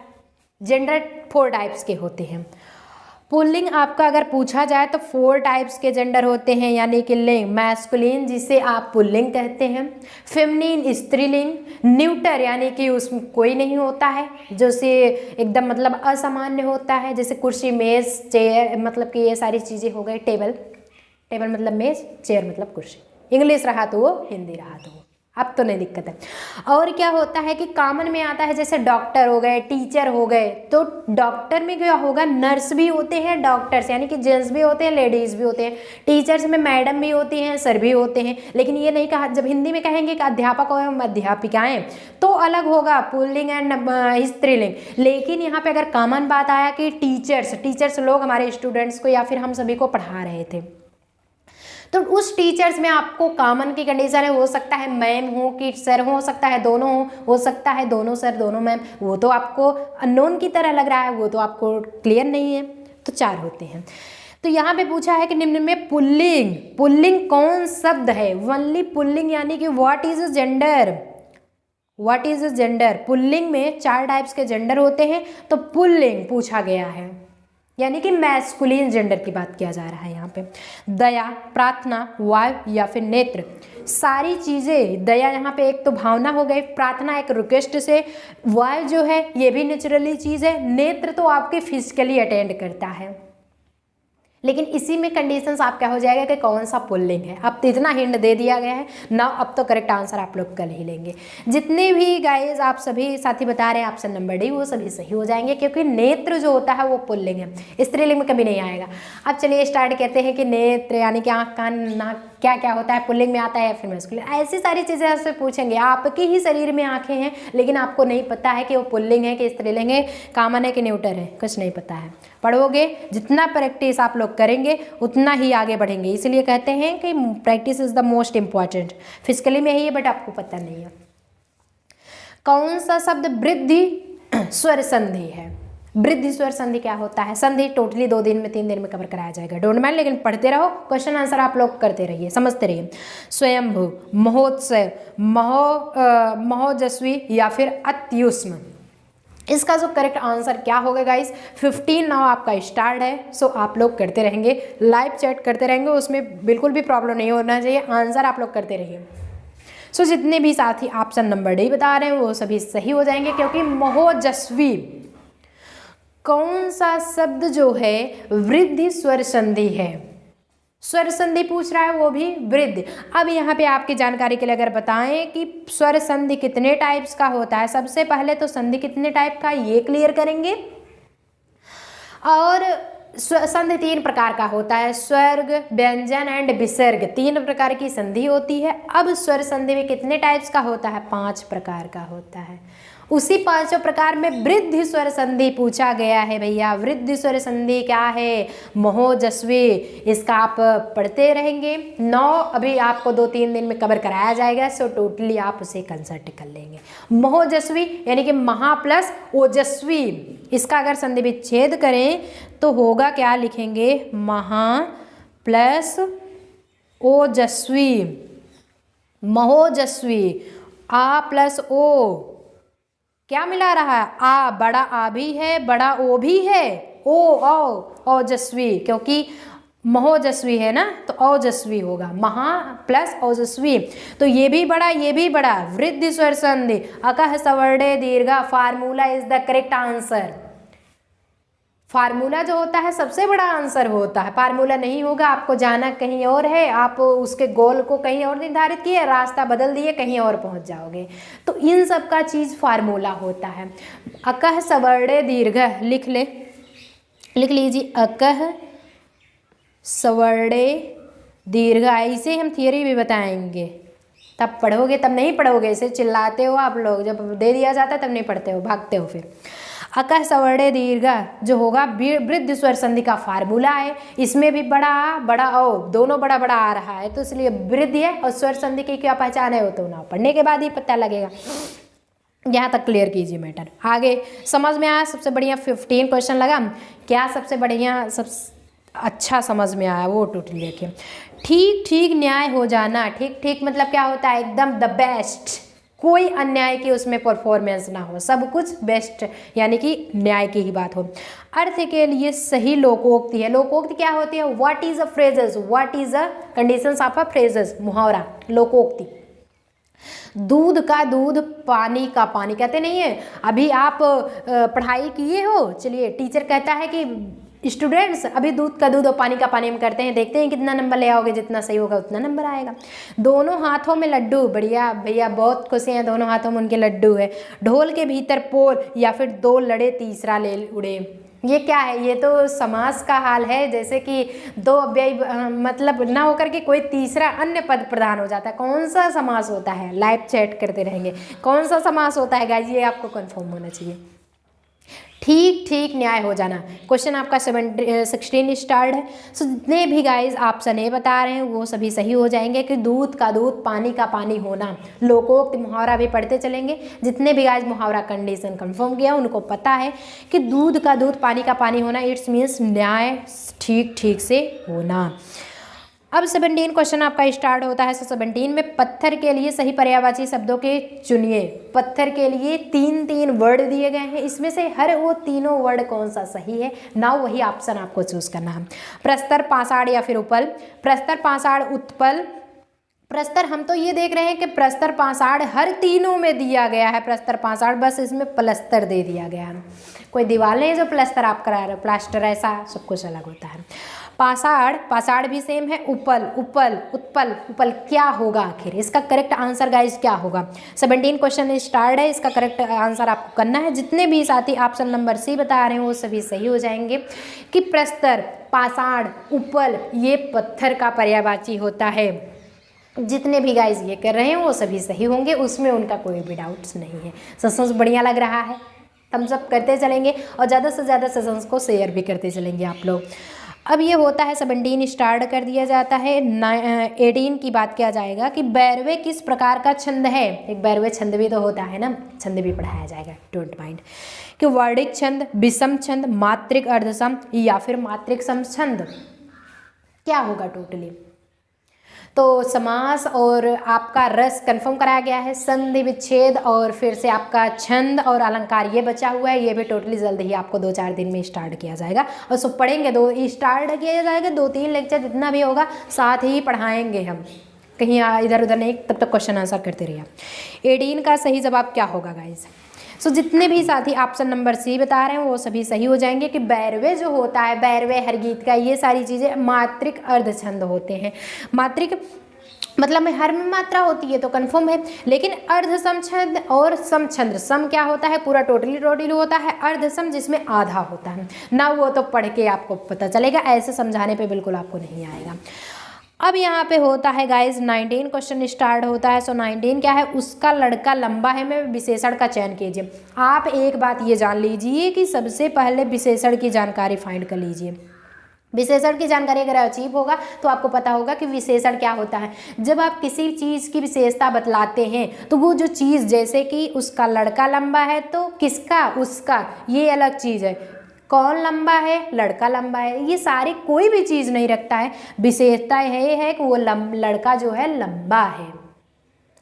जेंडर 4 टाइप्स के होते हैं। पुल्लिंग आपका अगर पूछा जाए तो 4 टाइप्स के जेंडर होते हैं, यानी कि लिंग, मैस्कुलिन जिसे आप पुल्लिंग कहते हैं, फेमिनिन स्त्रीलिंग, न्यूटर यानी कि उसमें कोई नहीं होता है, जो से एकदम मतलब असामान्य होता है, जैसे कुर्सी, मेज, चेयर, मतलब कि ये सारी चीज़ें हो गई। टेबल, टेबल मतलब मेज, चेयर मतलब कुर्सी, इंग्लिश रहा तो वो, हिंदी रहा तो वो, अब तो नहीं दिक्कत है। और क्या होता है कि कॉमन में आता है, जैसे डॉक्टर हो गए, टीचर हो गए, तो डॉक्टर में क्या होगा, नर्स भी होते हैं, डॉक्टर्स यानी कि जेंट्स भी होते हैं, लेडीज़ भी होते हैं। टीचर्स में मैडम भी होती हैं, सर भी होते हैं। लेकिन ये नहीं कहा, जब हिंदी में कहेंगे कि अध्यापक एवं अध्यापिकाएँ तो अलग होगा, पुल्लिंग एंड स्त्रीलिंग। लेकिन यहाँ पर अगर कॉमन बात आया कि टीचर्स लोग हमारे स्टूडेंट्स को या फिर हम सभी को पढ़ा रहे थे, तो उस टीचर्स में आपको कॉमन की कंडीशन है, हो सकता है मैम हो कि सर, हो सकता है दोनों हो सकता है दोनों सर दोनों मैम, वो तो आपको अननोन की तरह लग रहा है, वो तो आपको क्लियर नहीं है। तो 4 होते हैं। तो यहाँ पे पूछा है कि निम्न में पुल्लिंग कौन शब्द है। ओनली पुल्लिंग यानी कि what is gender, what is gender. Pulling में 4 टाइप्स के जेंडर होते हैं, तो पुल्लिंग पूछा गया है, यानी कि मैस्कुलिन जेंडर की बात किया जा रहा है यहाँ पे। दया, प्रार्थना, वाव या फिर नेत्र, सारी चीज़ें। दया यहाँ पे एक तो भावना हो गई, प्रार्थना एक रिक्वेस्ट से, वाव जो है ये भी नेचुरली चीज़ है, नेत्र तो आपके फिजिकली अटेंड करता है। लेकिन इसी में कंडीशंस आपका हो जाएगा कि कौन सा पुल्लिंग है। अब तो इतना हिंट दे दिया गया है ना, अब तो करेक्ट आंसर आप लोग कल ही लेंगे। जितने भी गाइज आप सभी साथी बता रहे हैं ऑप्शन नंबर डी, वो सभी सही हो जाएंगे, क्योंकि नेत्र जो होता है वो पुल्लिंग है, स्त्रीलिंग में कभी नहीं आएगा। अब चलिए स्टार्ट करते हैं कि नेत्र यानी कि आँख, कान, नाक क्या क्या होता है, पुल्लिंग में आता है या फिर मैस्कुलिन, ऐसी सारी चीज़ें आपसे पूछेंगे। आपके ही शरीर में आँखें हैं, लेकिन आपको नहीं पता है कि वो पुल्लिंग है कि स्त्रीलिंग है, कॉमन है कि न्यूटर है, कुछ नहीं पता है। पढ़ोगे, जितना प्रैक्टिस आप लोग करेंगे उतना ही आगे बढ़ेंगे। इसलिए कहते हैं कि practice is the most important. Physically में ही है बट आपको पता नहीं है। कौन सा शब्द वृद्धि स्वर संधि है। वृद्धि स्वर संधि क्या होता है, संधि टोटली 2 दिन में 3 दिन में कवर कराया जाएगा, डोंट माइंड, लेकिन पढ़ते रहो, क्वेश्चन आंसर आप लोग करते रहिए, समझते रहिए। स्वयंभू, महोत्सव, महोजस्वी या फिर अत्युष्म, इसका जो करेक्ट आंसर क्या होगा गाइस, 15 नाउ आपका स्टार्ट है। सो आप लोग करते रहेंगे, लाइव चैट करते रहेंगे, उसमें बिल्कुल भी प्रॉब्लम नहीं होना चाहिए, आंसर आप लोग करते रहिए। सो जितने भी साथी ऑप्शन नंबर डी बता रहे हैं वो सभी सही हो जाएंगे, क्योंकि महोजस्वी कौन सा शब्द जो है वृद्धि स्वर संधि है? स्वर संधि पूछ रहा है, वो भी वृद्धि। अब यहाँ पे आपकी जानकारी के लिए अगर बताएं कि स्वर संधि कितने टाइप्स का होता है, सबसे पहले तो संधि कितने टाइप का ये क्लियर करेंगे। और संधि 3 प्रकार का होता है, स्वर्ग, व्यंजन एंड विसर्ग, 3 प्रकार की संधि होती है। अब स्वर संधि में कितने टाइप्स का होता है? 5 प्रकार का होता है। उसी 5 प्रकार में वृद्धि स्वर संधि पूछा गया है भैया। वृद्धि स्वर संधि क्या है? महोजस्वी, इसका आप पढ़ते रहेंगे। 9 अभी आपको 2-3 दिन में कवर कराया जाएगा, सो टोटली आप उसे कंसल्ट कर लेंगे। महोजस्वी यानी कि महा प्लस ओजस्वी, इसका अगर संधि विच्छेद करें तो होगा क्या? लिखेंगे महा प्लस ओजस्वी, महोजस्वी। आ प्लस ओ क्या मिला रहा है? आ, बड़ा आ भी है, बड़ा ओ भी है, ओ ओजस्वी, क्योंकि महोजस्वी है ना, तो ओजस्वी होगा, महा प्लस ओजस्वी। तो ये भी बड़ा, ये भी बड़ा। वृद्धि स्वर संधि अकह सवर्णे दीर्घा, formula is the correct answer. Formula जो होता है सबसे बड़ा आंसर होता है। फार्मूला नहीं होगा, आपको जाना कहीं और है, आप उसके गोल को कहीं और निर्धारित किए, रास्ता बदल दिए, कहीं और पहुंच जाओगे। तो इन सब का चीज़ फार्मूला होता है। अकह सवर्णे दीर्घ लिख लीजिए, अकह सवर्णे दीर्घ। ऐसे हम थियरी भी बताएंगे, तब पढ़ोगे, तब नहीं पढ़ोगे। ऐसे चिल्लाते हो आप लोग, जब दे दिया जाता है तब नहीं पढ़ते हो, भागते हो फिर। अकह सवर्णे दीर्घ जो होगा वृद्धि स्वर संधि का फार्मूला है। इसमें भी बड़ा आ, बड़ा ओ, दोनों बड़ा बड़ा आ रहा है, तो इसलिए वृद्धि है। और स्वर संधि की क्या पहचान है, वो तो ना पढ़ने के बाद ही पता लगेगा। यहाँ तक क्लियर कीजिए मैटर। आगे समझ में आया? सबसे बढ़िया 15 क्वेश्चन लगा क्या? सबसे बढ़िया, सब अच्छा समझ में आया वो टोटली देखिए। ठीक ठीक न्याय हो जाना। ठीक ठीक मतलब क्या होता है? एकदम द बेस्ट, कोई अन्याय की उसमें परफॉर्मेंस ना हो, सब कुछ बेस्ट, यानी कि न्याय की ही बात हो। अर्थ के लिए सही लोकोक्ति है। लोकोक्ति क्या होती है? What is a phrases, what is a conditions of a phrases, मुहावरा, लोकोक्ति। दूध का दूध, पानी का पानी, कहते नहीं है? अभी आप पढ़ाई किए हो, चलिए टीचर कहता है कि स्टूडेंट्स अभी दूध का दूध और पानी का पानी हम करते हैं, देखते हैं कितना नंबर ले आओगे, जितना सही होगा उतना नंबर आएगा। दोनों हाथों में लड्डू, बढ़िया भैया, बहुत खुशी हैं, दोनों हाथों में उनके लड्डू है। ढोल के भीतर पोल, या फिर 2 लड़े तीसरा ले उड़े। ये क्या है? ये तो समास का हाल है, जैसे कि 2 अव्ययी मतलब ना होकर के कोई तीसरा अन्य पद प्रदान हो जाता है। कौन सा समास होता है? लाइव चैट करते रहेंगे, कौन सा समास होता है गाइस, ये आपको कंफर्म होना चाहिए। ठीक ठीक न्याय हो जाना। क्वेश्चन आपका 16 स्टार्ट है। सो जितने भी गाइज ऑप्शन ए बता रहे हैं वो सभी सही हो जाएंगे कि दूध का दूध, पानी का पानी होना। लोकोक्त मुहावरा भी पढ़ते चलेंगे। जितने भी गाइज मुहावरा कंडीशन कंफर्म किया उनको पता है कि दूध का दूध, पानी का पानी होना, इट्स मीन्स न्याय ठीक ठीक से होना। अब 17 क्वेश्चन आपका स्टार्ट होता है। 17 में पत्थर के लिए सही पर्यायवाची शब्दों के चुनिए। पत्थर के लिए 3 वर्ड दिए गए हैं, इसमें से हर वो तीनों वर्ड कौन सा सही है ना, वही ऑप्शन आपको चूज करना है। प्रस्तर, पाषाण या फिर उपल। प्रस्तर, पाषाण, उत्पल। प्रस्तर हम तो ये देख रहे हैं कि प्रस्तर पाषाण हर तीनों में दिया गया है। प्रस्तर पाषाण, बस इसमें प्लस्तर दे दिया गया है। कोई दीवार नहीं जो प्लस्तर आप करा रहे हो, प्लास्टर ऐसा सब कुछ अलग होता है। पाषाण, पाषाण भी सेम है। उपल, उपल, उत्पल, उपल क्या होगा आखिर? इसका करेक्ट आंसर गाइज क्या होगा? 17 क्वेश्चन स्टार्ट है, इसका करेक्ट आंसर आपको करना है। जितने भी साथी ऑप्शन नंबर सी बता रहे हैं वो सभी सही हो जाएंगे कि प्रस्तर, पाषाण, उपल ये पत्थर का पर्यायवाची होता है। जितने भी गाइज ये कर रहे हैं वो सभी सही होंगे, उसमें उनका कोई भी डाउट्स नहीं है। सेशंस बढ़िया लग रहा है, थम्स अप करते चलेंगे और ज़्यादा से ज़्यादा सेशंस को शेयर भी करते चलेंगे आप लोग। अब ये होता है 17 स्टार्ट कर दिया जाता है। 18 की बात किया जाएगा कि बैरवे किस प्रकार का छंद है। एक बैरवे छंद भी तो होता है ना, छंद भी पढ़ाया जाएगा, डोंट माइंड। कि वर्णिक छंद, विषम छंद, मात्रिक अर्धसम या फिर मात्रिक सम छंद क्या होगा टोटली? तो समास और आपका रस कंफर्म कराया गया है। संधि, विच्छेद और फिर से आपका छंद और अलंकार ये बचा हुआ है। ये भी टोटली जल्द ही आपको 2-4 दिन में स्टार्ट किया जाएगा और सब पढ़ेंगे। स्टार्ट किया जाएगा 2-3 लेक्चर जितना भी होगा साथ ही पढ़ाएंगे हम, कहीं इधर उधर नहीं, तब तक क्वेश्चन आंसर करते रहिए। 18 का सही जवाब क्या होगा गाइज? सो जितने भी साथी ऑप्शन नंबर सी बता रहे हैं वो सभी सही हो जाएंगे कि बैरवे जो होता है, बैरवे, हरगीत का, ये सारी चीज़ें मात्रिक अर्धछंद होते हैं। मात्रिक मतलब में हर में मात्रा होती है तो कंफर्म है, लेकिन अर्ध समछंद और समछंद, सम क्या होता है पूरा टोटली होता है, अर्ध सम जिसमें आधा होता है ना, वो तो पढ़ के आपको पता चलेगा, ऐसे समझाने पे बिल्कुल आपको नहीं आएगा। अब यहाँ पे होता है गाइज 19 क्वेश्चन स्टार्ट होता है। सो 19 क्या है, उसका लड़का लंबा है में विशेषण का चयन कीजिए। आप एक बात ये जान लीजिए कि सबसे पहले विशेषण की जानकारी फाइंड कर लीजिए। विशेषण की जानकारी अगर अचीव होगा तो आपको पता होगा कि विशेषण क्या होता है। जब आप किसी चीज़ की विशेषता बतलाते हैं तो वो जो चीज़, जैसे कि उसका लड़का लंबा है तो किसका, उसका, ये अलग चीज़ है। कौन लंबा है, लड़का लंबा है, ये सारी कोई भी चीज़ नहीं रखता है। विशेषता है कि वो लड़का जो है लंबा है।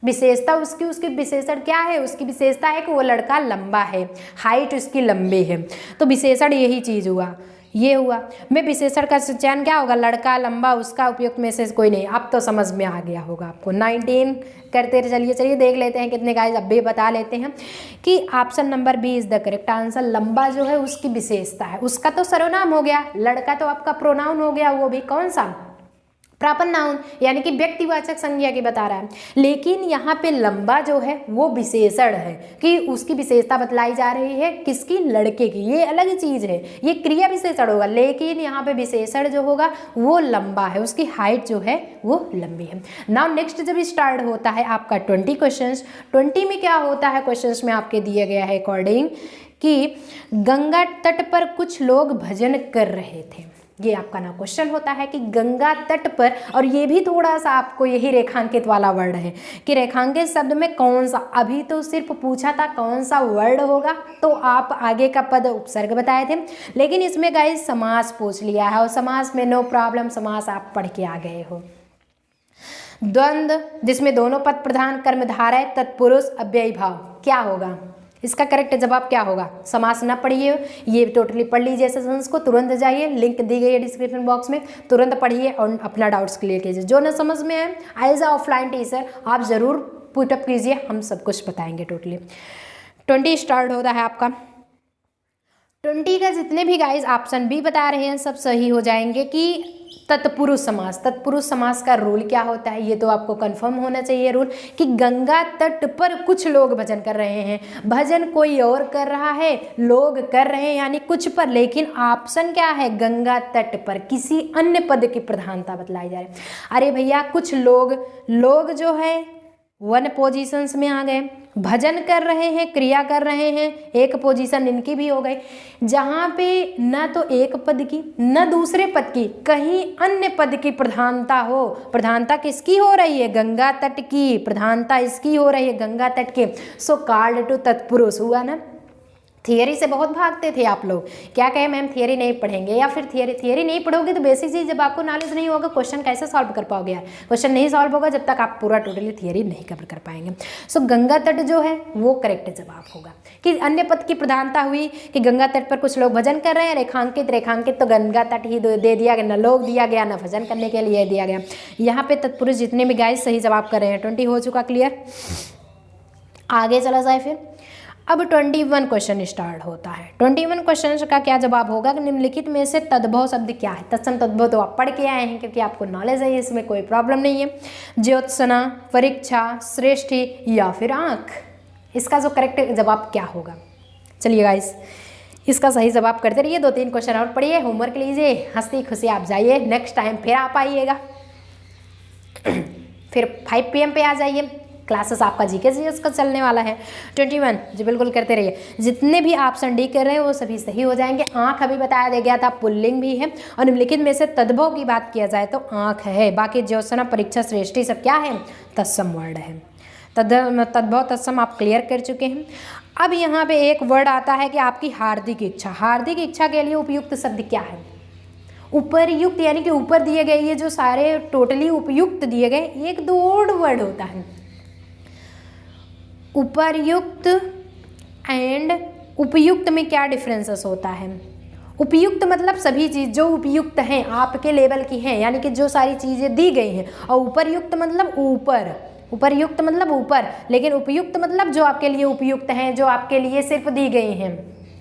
विशेषता उसकी विशेषण क्या है, उसकी विशेषता है कि वो लड़का लंबा है, हाइट उसकी लंबी है। तो विशेषण यही चीज़ हुआ, ये हुआ। मैं विशेषण का चयन क्या होगा, लड़का लंबा, उसका उपयुक्त में से कोई नहीं। अब तो समझ में आ गया होगा आपको। 19 करते चलिए देख लेते हैं कितने गाइस, अब भी बता लेते हैं कि option number B is the correct answer. लंबा जो है उसकी विशेषता है, उसका तो सर्वनाम हो गया, लड़का तो आपका प्रोनाउन हो गया, वो भी कौन सा, प्रॉपर नाउन, यानी कि व्यक्तिवाचक संज्ञा की बता रहा है। लेकिन यहाँ पे लंबा जो है वो विशेषण है कि उसकी विशेषता बतलाई जा रही है, किसकी, लड़के की, ये अलग चीज़ है, ये क्रिया विशेषण होगा। लेकिन यहाँ पे विशेषण जो होगा वो लंबा है, उसकी हाइट जो है वो लंबी है। नाउ नेक्स्ट जब स्टार्ट होता है आपका 20 क्वेश्चन। 20 में क्या होता है, क्वेश्चन में आपके दिया गया है अकॉर्डिंग कि गंगा तट पर कुछ लोग भजन कर रहे थे। ये आपका ना क्वेश्चन होता है कि गंगा तट पर, और ये भी थोड़ा सा आपको यही रेखांकित वाला वर्ड है कि रेखांकित शब्द में कौन सा, अभी तो सिर्फ पूछा था कौन सा वर्ड होगा, तो आप आगे का पद उपसर्ग बताए थे, लेकिन इसमें गाइस समास पूछ लिया है, और समास में नो प्रॉब्लम, समास आप पढ़ के आ गए हो। द्वंद्व जिसमें दोनों पद प्रधान, कर्मधारय, तत्पुरुष, अव्ययी भाव, क्या होगा इसका करेक्ट जवाब, क्या होगा। समास ना पढ़िए, ये टोटली पढ़ लीजिए सेशंस को, तुरंत जाइए, लिंक दी गई है डिस्क्रिप्शन बॉक्स में, तुरंत पढ़िए और अपना डाउट्स क्लियर कीजिए। जो ना समझ में आए एज अ ऑफलाइन टीचर आप ज़रूर पुटअप कीजिए, हम सब कुछ बताएंगे टोटली। 20 स्टार्ट होता है आपका। 20 का जितने भी गाइस ऑप्शन भी बता रहे हैं सब सही हो जाएंगे कि तत्पुरुष समास। तत्पुरुष समास का रूल क्या होता है, ये तो आपको कंफर्म होना चाहिए रूल, कि गंगा तट पर कुछ लोग भजन कर रहे हैं। भजन कोई और कर रहा है, लोग कर रहे हैं यानी कुछ पर, लेकिन ऑप्शन क्या है, गंगा तट पर, किसी अन्य पद की प्रधानता बतलाई जा रही है। अरे भैया कुछ लोग जो है वन पोजीशंस में आ गए, भजन कर रहे हैं, क्रिया कर रहे हैं, एक पोजीशन इनकी भी हो गई, जहाँ पे न तो एक पद की न दूसरे पद की, कहीं अन्य पद की प्रधानता हो। प्रधानता किसकी हो रही है, गंगा तट की, प्रधानता इसकी हो रही है गंगा तट के। सो कॉल्ड टू तत्पुरुष हुआ ना। थियरी से बहुत भागते थे आप लोग, क्या कहे मैम थियरी नहीं पढ़ेंगे, या फिर थियरी नहीं पढ़ोगे तो बेसिक चीज़ जब आपको नॉलेज नहीं होगा क्वेश्चन कैसे सॉल्व कर पाओगे यार। क्वेश्चन नहीं सॉल्व होगा जब तक आप पूरा टोटली थियरी नहीं कवर कर पाएंगे। सो गंगा तट जो है वो करेक्ट जवाब होगा कि अन्य पद की प्रधानता हुई कि गंगा तट पर कुछ लोग भजन कर रहे हैं। रेखांकित तो गंगा तट ही दे दिया गया, न लोग दिया गया न भजन करने के लिए दिया गया। यहाँ पे तत्पुरुष जितने भी गाइस सही जवाब कर रहे हैं। 20 हो चुका क्लियर, आगे चला जाए फिर। अब 21 क्वेश्चन स्टार्ट होता है। 21 क्वेश्चन का क्या जवाब होगा कि निम्नलिखित में से तद्भव शब्द क्या है। तत्सम तद्भव तो आप पढ़ के आए हैं क्योंकि आपको नॉलेज है, इसमें कोई प्रॉब्लम नहीं है। ज्योत्सना, परीक्षा, श्रेष्ठी या फिर आँख, इसका जो करेक्ट जवाब क्या होगा। चलिए गाइस इसका सही जवाब करते रहिए, 2-3 क्वेश्चन और पढ़िए, होमवर्क लीजिए, हंसती खुशी आप जाइए। नेक्स्ट टाइम फिर आप आइएगा, फिर 5 PM पे आ जाइए। क्लासेस आपका जीके का चलने वाला है। 21 जी बिल्कुल करते रहिए। जितने भी ऑप्शन डी कर रहे हैं वो सभी सही हो जाएंगे। आँख अभी बताया गया था, पुल्लिंग भी है। और निम्नलिखित में से तद्भव की बात किया जाए तो आँख है। बाकी ज्योत्सना, परीक्षा, श्रेष्ठी सब क्या है, तत्सम वर्ड है। तद्भव तत्सम आप क्लियर कर चुके हैं। अब यहाँ पे एक वर्ड आता है कि आपकी हार्दिक इच्छा। हार्दिक इच्छा के लिए उपयुक्त शब्द क्या है, उपरयुक्त, यानी कि ऊपर दिए गए ये जो सारे टोटली उपयुक्त दिए गए, एक दो और वर्ड होता है उपरयुक्त एंड उपयुक्त में क्या डिफरेंसेस होता है। उपयुक्त मतलब सभी चीज़ जो उपयुक्त हैं, आपके लेवल की हैं, यानी कि जो सारी चीज़ें दी गई हैं। और उपरयुक्त मतलब ऊपर, उपर्युक्त मतलब ऊपर, लेकिन उपयुक्त मतलब जो आपके लिए उपयुक्त हैं, जो आपके लिए सिर्फ दी गई हैं।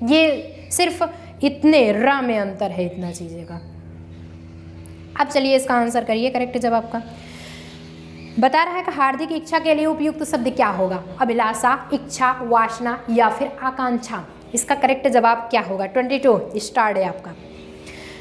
ये सिर्फ इतने र में अंतर है, इतना चीज़ें का। अब चलिए इसका आंसर करिए करेक्ट जवाब का। बता रहा है कि हार्दिक इच्छा के लिए उपयुक्त शब्द क्या होगा? अभिलाषा, इच्छा, वासना या फिर आकांक्षा। इसका करेक्ट जवाब क्या होगा? 22 स्टार्ट है आपका।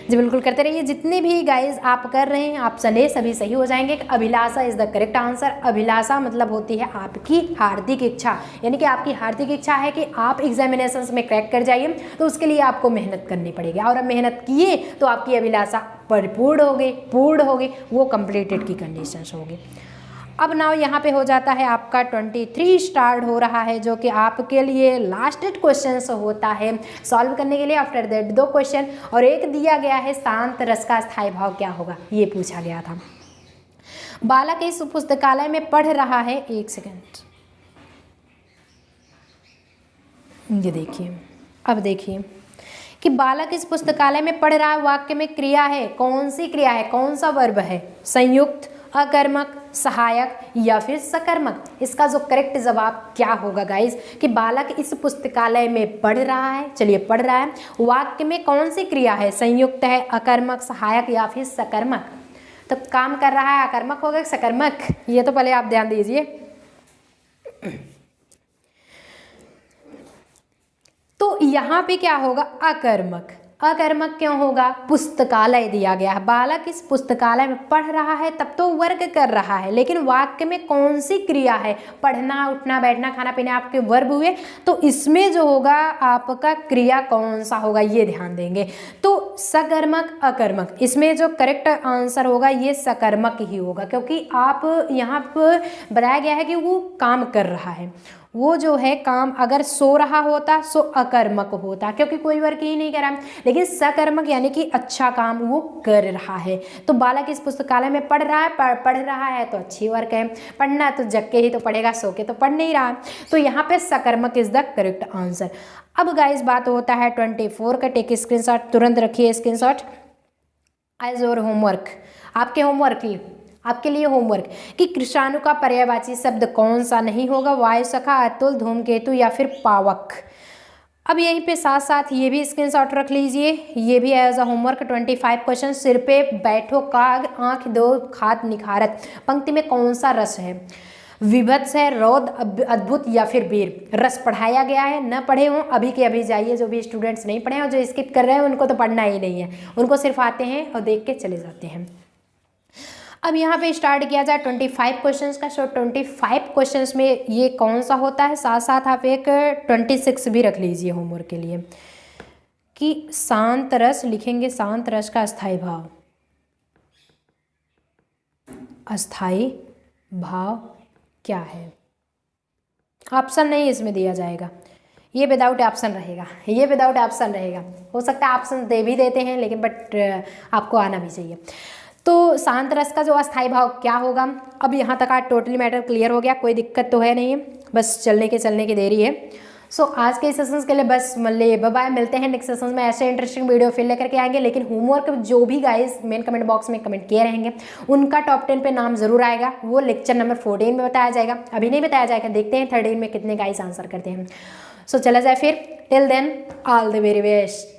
जी बिल्कुल करते रहिए, जितने भी गाइज आप कर रहे हैं ऑप्शन ए सभी सही हो जाएंगे। अभिलाषा इज द करेक्ट आंसर। अभिलाषा मतलब होती है आपकी हार्दिक इच्छा, यानी कि आपकी हार्दिक इच्छा है कि आप एग्जामिनेशंस में क्रैक कर जाइए, तो उसके लिए आपको मेहनत करनी पड़ेगी, और अब मेहनत किए तो आपकी अभिलाषा परिपूर्ण हो गई, पूर्ण हो गई, वो कंप्लीटेड की कंडीशंस होगी। अब नाउ यहाँ पे हो जाता है आपका 23 स्टार्ट हो रहा है, जो कि आपके लिए लास्ट क्वेश्चन होता है सॉल्व करने के लिए। आफ्टर दैट 2 क्वेश्चन और एक दिया गया है शांत रस का स्थायी भाव क्या होगा, ये पूछा गया था। बालक इस पुस्तकालय में पढ़ रहा है, 1 सेकेंड, ये देखिए, अब देखिए कि बालक इस पुस्तकालय में पढ़ रहा है, वाक्य में क्रिया है, कौन सी क्रिया है, कौन सा वर्ब है? संयुक्त, अकर्मक, सहायक या फिर सकर्मक। इसका जो करेक्ट जवाब क्या होगा गाइस, कि बालक इस पुस्तकालय में पढ़ रहा है, चलिए पढ़ रहा है, वाक्य में कौन सी क्रिया है? संयुक्त है, अकर्मक, सहायक या फिर सकर्मक। तो काम कर रहा है, अकर्मक होगा सकर्मक, ये तो पहले आप ध्यान दीजिए। तो यहाँ पे क्या होगा? अकर्मक। अकर्मक क्यों होगा? पुस्तकालय दिया गया है, बालक इस पुस्तकालय में पढ़ रहा है, तब तो वर्क कर रहा है, लेकिन वाक्य में कौन सी क्रिया है? पढ़ना, उठना, बैठना, खाना पीना आपके वर्ब हुए, तो इसमें जो होगा आपका क्रिया कौन सा होगा, ये ध्यान देंगे। तो सकर्मक, अकर्मक, इसमें जो करेक्ट आंसर होगा ये सकर्मक ही होगा, क्योंकि आप यहाँ पर बताया गया है कि वो काम कर रहा है, वो जो है काम अगर सो रहा होता सो अकर्मक होता, क्योंकि कोई वर्क ही नहीं कर रहा, लेकिन सकर्मक यानी कि अच्छा काम वो कर रहा है। तो बालक इस पुस्तकालय में पढ़ रहा है, पढ़ रहा है तो अच्छी वर्क है, पढ़ना तो जग के ही तो पढ़ेगा, सो के तो पढ़ नहीं रहा, तो यहाँ पे सकर्मक इज द करेक्ट आंसर। अब गाइस बात होता है 24 का, टेक स्क्रीनशॉट, तुरंत रखिए स्क्रीनशॉट एज योर होमवर्क, आपके लिए होमवर्क, कि कृषाणु का पर्यायवाची शब्द कौन सा नहीं होगा? वायुसखा, अतुल, धूमकेतु या फिर पावक। अब यहीं पे साथ साथ ये भी स्क्रीनशॉट रख लीजिए, ये भी एज अ होमवर्क। 25 क्वेश्चन। सिर पे बैठो काग, आंख दो खात निखारत, पंक्ति में कौन सा रस है? विभत्स है, रौद्र, अद्भुत या फिर वीर। रस पढ़ाया गया है, न पढ़े हों अभी के अभी जाइए, जो भी स्टूडेंट्स नहीं पढ़े हैं और जो स्किप कर रहे हैं उनको तो पढ़ना ही नहीं है, उनको सिर्फ आते हैं और देख के चले जाते हैं। अब यहाँ पे स्टार्ट किया जाए 25 क्वेश्चंस का। सो 25 क्वेश्चंस में ये कौन सा होता है? साथ साथ आप एक 26 भी रख लीजिए होमवर्क के लिए, कि शांत रस लिखेंगे, शांत रस का अस्थाई भाव, अस्थाई भाव क्या है? ऑप्शन नहीं इसमें दिया जाएगा, ये विदाउट ऑप्शन रहेगा, ये विदाउट ऑप्शन रहेगा। हो सकता है ऑप्शन दे भी देते हैं, लेकिन बट आपको आना भी चाहिए। तो शांत रस का जो अस्थाई भाव क्या होगा? अब यहाँ तक आज टोटली मैटर क्लियर हो गया, कोई दिक्कत तो है नहीं, बस चलने की देरी है। सो आज के सेशंस के लिए बस बाय बाय, मिलते हैं नेक्स्ट सेशंस में, ऐसे इंटरेस्टिंग वीडियो फिर लेकर के आएंगे। लेकिन होमवर्क जो भी गाइस मेन कमेंट बॉक्स में कमेंट किए रहेंगे उनका टॉप 10 पे नाम जरूर आएगा, वो लेक्चर नंबर 14 में बताया जाएगा, अभी नहीं बताया जाएगा, देखते हैं 13 में कितने गाइस आंसर करते हैं। सो चला जाए फिर, till then all the very best.